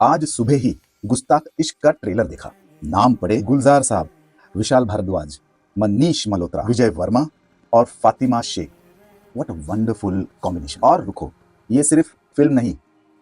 आज सुबह ही गुस्ताख इश्क का ट्रेलर देखा। नाम पड़े गुलजार साहब, विशाल भारद्वाज, मनीष मल्होत्रा, विजय वर्मा और Fatima Shaikh. What a wonderful combination. और रुको, ये सिर्फ फिल्म नहीं,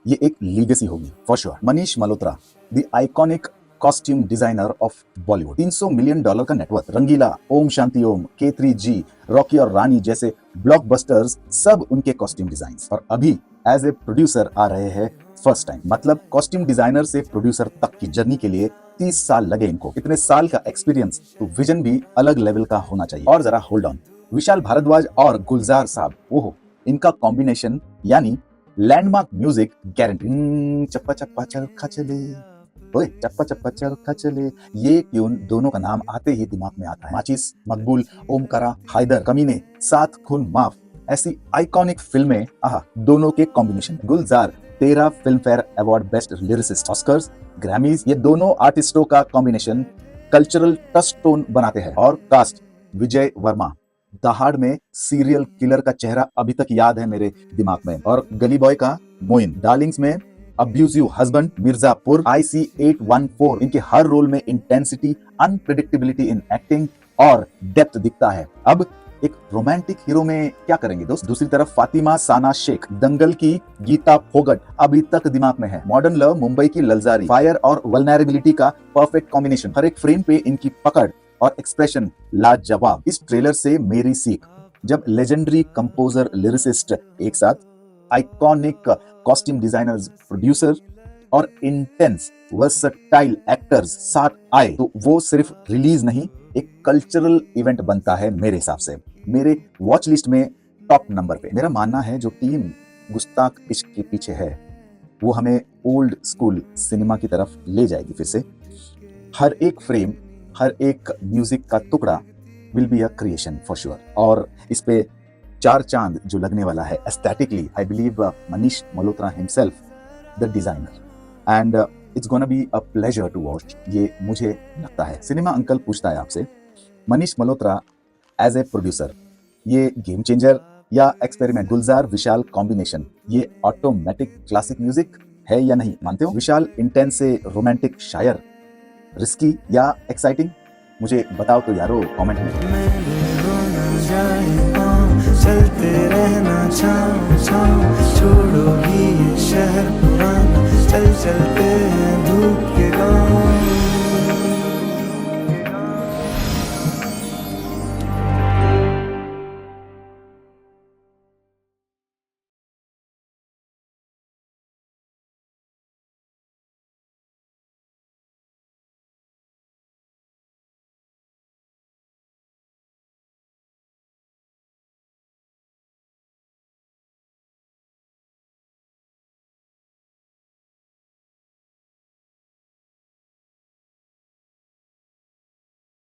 ये एक लीगेसी होगी for sure. Manish Malhotra, the iconic costume designer of Bollywood, $300 million का नेटवर्क, रंगीला, ओम शांति ओम, K3G, रॉकी और रानी जैसे ब्लॉकबस्टर्स, सब उनके कॉस्ट्यूम डिजाइन्स। और अभी एज ए प्रोड्यूसर आ रहे हैं फर्स्ट टाइम। मतलब कॉस्ट्यूम डिजाइनर से प्रोड्यूसर तक की जर्नी के लिए 30 साल लगे इनको। इतने साल का एक्सपीरियंस, तो विजन भी अलग लेवल का होना चाहिए। और जरा होल्ड ऑन, विशाल भारद्वाज और गुलजार साहब, ओहो, इनका कॉम्बिनेशन यानी लैंडमार्क म्यूजिक गारंटी। चप्पा चप्पा चरखा चले, ओए चप्पा चप्पा चरखा चले, ये ट्यून दोनों का नाम आते ही दिमाग में आता है। माचिस, मकबूल, ओमकारा, हैदर, कमीने, सात खून माफ, ऐसी आइकॉनिक फिल्में। आहा, दोनों के कॉम्बिनेशन। गुलजार 13 film fair award best lyricist, Oscars, Grammys, ये दोनों आर्टिस्टों का कॉम्बिनेशन कल्चरल टचस्टोन बनाते हैं। और कास्ट, विजय वर्मा, दहाड़ में सीरियल किलर का चेहरा अभी तक याद है मेरे दिमाग में, और गली बॉय का मोइन, डार्लिंग्स में अब्यूजिव हस्बैंड मिर्जापुर, IC814, इनके हर रोल में इंटेंसिटी, अनप्रेडिक्टेबिलिटी इन एक्टिंग और डेप्थ दिखता है। अब एक रोमांटिक हीरो में क्या करेंगे दोस्त? दूसरी तरफ फातिमा साना शेख, दंगल की गीता फोगट, अभी तक दिमाग में है। मॉडर्न लव, मुंबई की ललजारी, फायर और वल्नरेबिलिटी का परफेक्ट कॉम्बिनेशन। हर एक फ्रेम पे इनकी पकड़ और एक्सप्रेशन लाजवाब। इस ट्रेलर से मेरी सीख, जब लेजेंडरी कंपोजर, लिरिसिस्ट एक साथ, आइकॉनिक कॉस्ट्यूम डिजाइनर्स, प्रोड्यूसर और इंटेंस वर्सटाइल एक्टर्स साथ आए, तो वो सिर्फ रिलीज नहीं, एक कल्चरल इवेंट बनता है मेरे हिसाब से। मेरे वॉच लिस्ट में टॉप नंबर पे। मेरा मानना है जो टीम गुस्ताख इश्क के पीछे है, वो हमें ओल्ड स्कूल सिनेमा की तरफ ले जाएगी फिर से। हर एक फ्रेम, हर एक म्यूजिक का टुकड़ा will be a creation for sure. और इस पे 4 चांद जो लगने वाला है aesthetically, I believe Manish Malhotra himself the designer, and it's gonna be a pleasure to watch, ये मुझे लगता है। सिनेमा अंकल पूछता है आपसे, Manish Malhotra as a producer, ये गेम चेंजर या एक्सपेरिमेंट? गुलजार विशाल कॉम्बिनेशन, ये ऑटोमेटिक क्लासिक म्यूजिक है या नहीं? मानते हो? विशाल इंटेंस से रोमांटिक शायर, रिस्की या एक्साइटिंग? मुझे बताओ तो यारो कमेंट में। चलते रहना छाँव छाँव, छोड़ोगी ये शहर पुराना, चल चलते हैं धूप के गाँव।